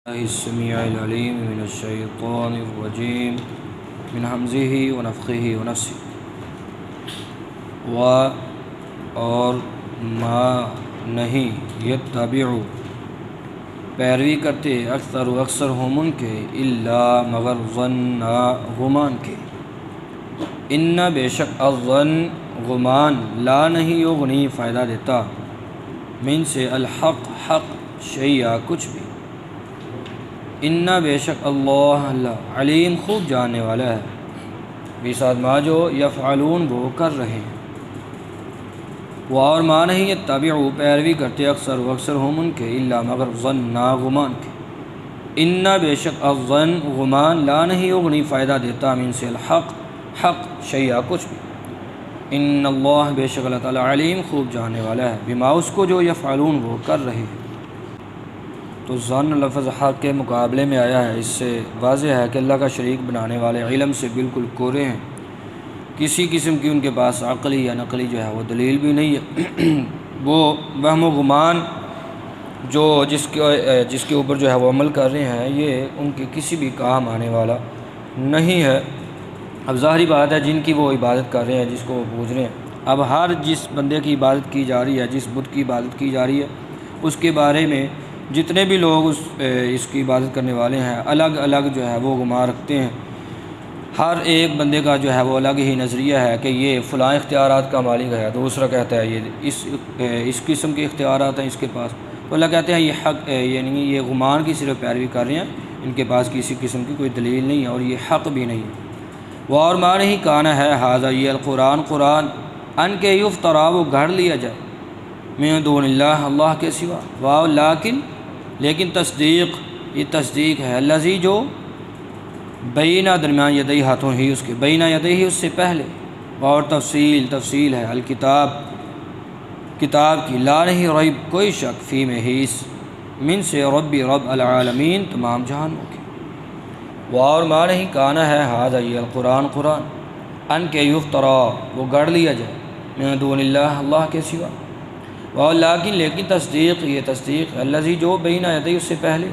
السميع العليم من الشيطان الرجيم من همزه ونفخه ونفسه اور ما نہیں یتبع پیروی کرتے اکثر ہم ان کے الا مگر ظن گمان کے ان بے شک الظن گمان لا نہیں یغنی فائدہ دیتا من سے الحق حق شیئا کچھ بھی ان بے شک اللہ علیم خوب جاننے والا ہے بیساد ما جو یفعلون وہ کر رہے ہیں وہ اور ما نہیں یتبعو پیروی کرتے اکثر ہم ان کے الا مگر ظن گمان کے ان بے شک الظن گمان لا نہیں یغنی فائدہ دیتا من سے الحق حق شیئا کچھ بھی ان اللہ بے شک اللہ تعالی علیم خوب جاننے والا ہے بما اس کو جو یفعلون وہ کر رہے ہیں۔ تو ظن لفظ حق کے مقابلے میں آیا ہے، اس سے واضح ہے کہ اللہ کا شریک بنانے والے علم سے بالکل کورے ہیں، کسی قسم کی ان کے پاس عقلی یا نقلی جو ہے وہ دلیل بھی نہیں ہے۔ وہ وہم و گمان جو جس کے اوپر جو ہے وہ عمل کر رہے ہیں، یہ ان کے کسی بھی کام آنے والا نہیں ہے۔ اب ظاہری بات ہے جن کی وہ عبادت کر رہے ہیں، جس کو وہ پوج رہے ہیں، اب ہر جس بندے کی عبادت کی جا رہی ہے، جس بت کی عبادت کی جا رہی ہے، اس کے بارے میں جتنے بھی لوگ اس کی عبادت کرنے والے ہیں الگ الگ جو ہے وہ گمان رکھتے ہیں۔ ہر ایک بندے کا جو ہے وہ الگ ہی نظریہ ہے کہ یہ فلاں اختیارات کا مالک ہے، دوسرا کہتا ہے یہ اس قسم کے اختیارات ہیں اس کے پاس، تو اللہ کہتے ہیں یہ حق یعنی یہ گمان کی صرف پیروی کر رہے ہیں، ان کے پاس کسی قسم کی کوئی دلیل نہیں ہے اور یہ حق بھی نہیں ہے۔ وہ اور ما نہیں کانا ہے ھذا یہ قرآن ان کے یفترا وہ گھڑ لیا جائے من دون اللہ اللہ کے سوا، واو لیکن تصدیق یہ تصدیق ہے الذی جو بینہ درمیان یدئی ہاتھوں ہی اس کے بینہ یدئی اس سے پہلے، اور تفصیل ہے الکتاب کتاب کی لا نہیں ریب کوئی شک فی میں ہی اس من سے رب العالمین تمام جہانوں کے۔ وہ اور ما نہیں کانا ہے ھذا یہ القرآن ان کے یفترا وہ گڑھ لیا جائے من دون اللہ اللہ کے سوا، لیکن تصدیق یہ تصدیق الذی جو بینہ یدی اس سے پہلے،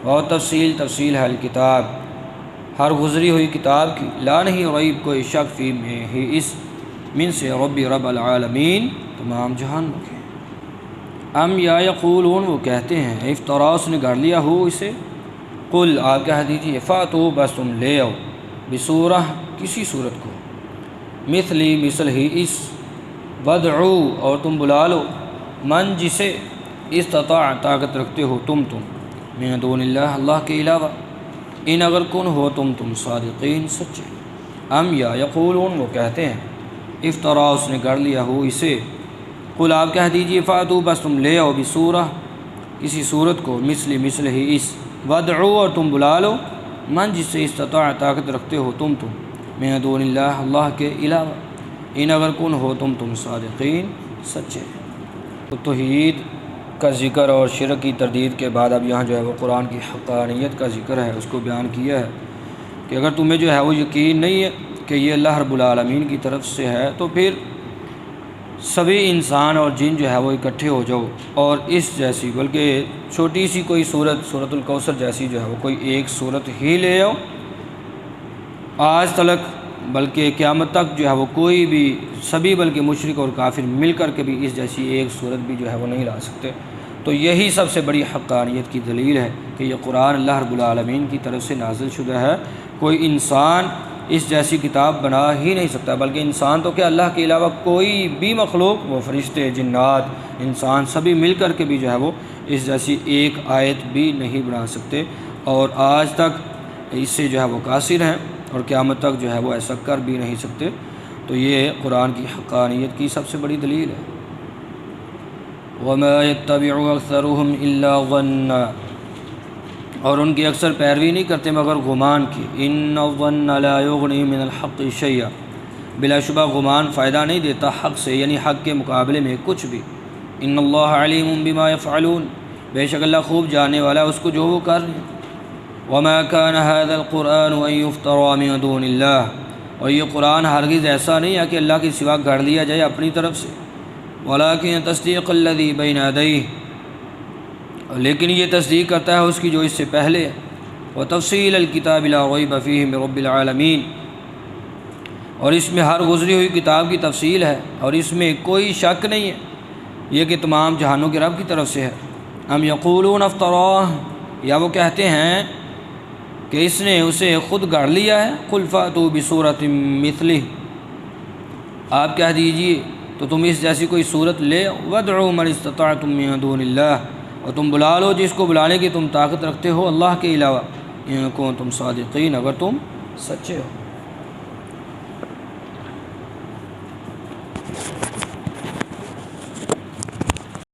اور تفصیل ہے الکتاب ہر گزری ہوئی کتاب کی لا نہیں ریب کوئی شک فی میں ہی اس من سے رب العالمین تمام جہانوں کے۔ ام یا یقولون وہ کہتے ہیں افطرا اس نے گڑھ لیا ہو اسے، قل آپ کہہ دیجیے فاتو بس تم لے آؤ بسورہ کسی صورت کو مثل ہی اس ودعو اور تم بلا لو من جسے استطاع طاقت رکھتے ہو تم من دون اللہ اللہ کے علاوہ ان اگر کن ہو تم صادقین سچے۔ ام یا یقولون وہ کہتے ہیں افطرا اس نے گڑھ لیا ہو اسے، قل آپ کہہ دیجیے فاتو بس تم لے آؤ بسورہ کسی صورت کو مثل ہی اس ودعو اور تم بلا لو من جسے استطاع طاقت رکھتے ہو تم من دون اللہ اللہ کے علاوہ ان اگر کن ہو تم صادقین سچے۔ تو توحید کا ذکر اور شرک کی تردید کے بعد اب یہاں جو ہے وہ قرآن کی حقانیت کا ذکر ہے، اس کو بیان کیا ہے کہ اگر تمہیں جو ہے وہ یقین نہیں ہے کہ یہ اللہ رب العالمین کی طرف سے ہے تو پھر سبھی انسان اور جن جو ہے وہ اکٹھے ہو جاؤ اور اس جیسی بلکہ چھوٹی سی کوئی سورت الکوثر جیسی جو ہے وہ کوئی ایک سورت ہی لے آؤ، آج تلک بلکہ قیامت تک جو ہے وہ کوئی بھی سبھی بلکہ مشرک اور کافر مل کر کے بھی اس جیسی ایک صورت بھی جو ہے وہ نہیں لا سکتے۔ تو یہی سب سے بڑی حقانیت کی دلیل ہے کہ یہ قرآن اللہ رب العالمین کی طرف سے نازل شدہ ہے، کوئی انسان اس جیسی کتاب بنا ہی نہیں سکتا، بلکہ انسان تو کیا اللہ کے علاوہ کوئی بھی مخلوق، وہ فرشتے جنات انسان سبھی مل کر کے بھی جو ہے وہ اس جیسی ایک آیت بھی نہیں بنا سکتے، اور آج تک اس سے جو ہے وہ قاصر ہیں اور قیامت تک جو ہے وہ ایسا کر بھی نہیں سکتے۔ تو یہ قرآن کی حقانیت کی سب سے بڑی دلیل ہے۔ وَمَا يَتَّبِعُ أَكْثَرُهُمْ إِلَّا ظَنًّا اور ان کی اکثر پیروی نہیں کرتے مگر گمان کی، إِنَّ الظَّنَّ لَا يُغْنِي مِنَ الْحَقِّ شَيْئًا بلا شبہ گمان فائدہ نہیں دیتا حق سے یعنی حق کے مقابلے میں کچھ بھی۔ إِنَّ اللَّهَ عَلِيمٌ بِمَا يَفْعَلُونَ بے شک اللہ خوب جاننے والا ہے اس کو جو وہ کر رہے ہیں۔ وما كان هذا القرآن ان يفترى من دون اللہ اور یہ قرآن ہرگز ایسا نہیں ہے کہ اللہ کے سوا گھڑ لیا جائے اپنی طرف سے، ولكن تصدیق الذی بین یدیہ لیکن یہ تصدیق کرتا ہے اس کی جو اس سے پہلے ہے۔ وتفصیل الکتاب لا ریب فیہ من رب العالمین، اور اس میں ہر گزری ہوئی کتاب کی تفصیل ہے اور اس میں کوئی شک نہیں ہے یہ کہ تمام جہانوں کے رب کی طرف سے ہے۔ ام یقولون افطراہ، یا وہ کہتے ہیں کہ اس نے اسے خود گڑھ لیا ہے۔ قل فأتوا بسورۃ مثلہ، آپ کہہ دیجئے تو تم اس جیسی کوئی صورت لے، وادعوا من استطعتم من دون اللہ، اور تم بلا لو جس کو بلانے کی تم طاقت رکھتے ہو اللہ کے علاوہ، ان کنتم صادقین، اگر تم سچے ہو۔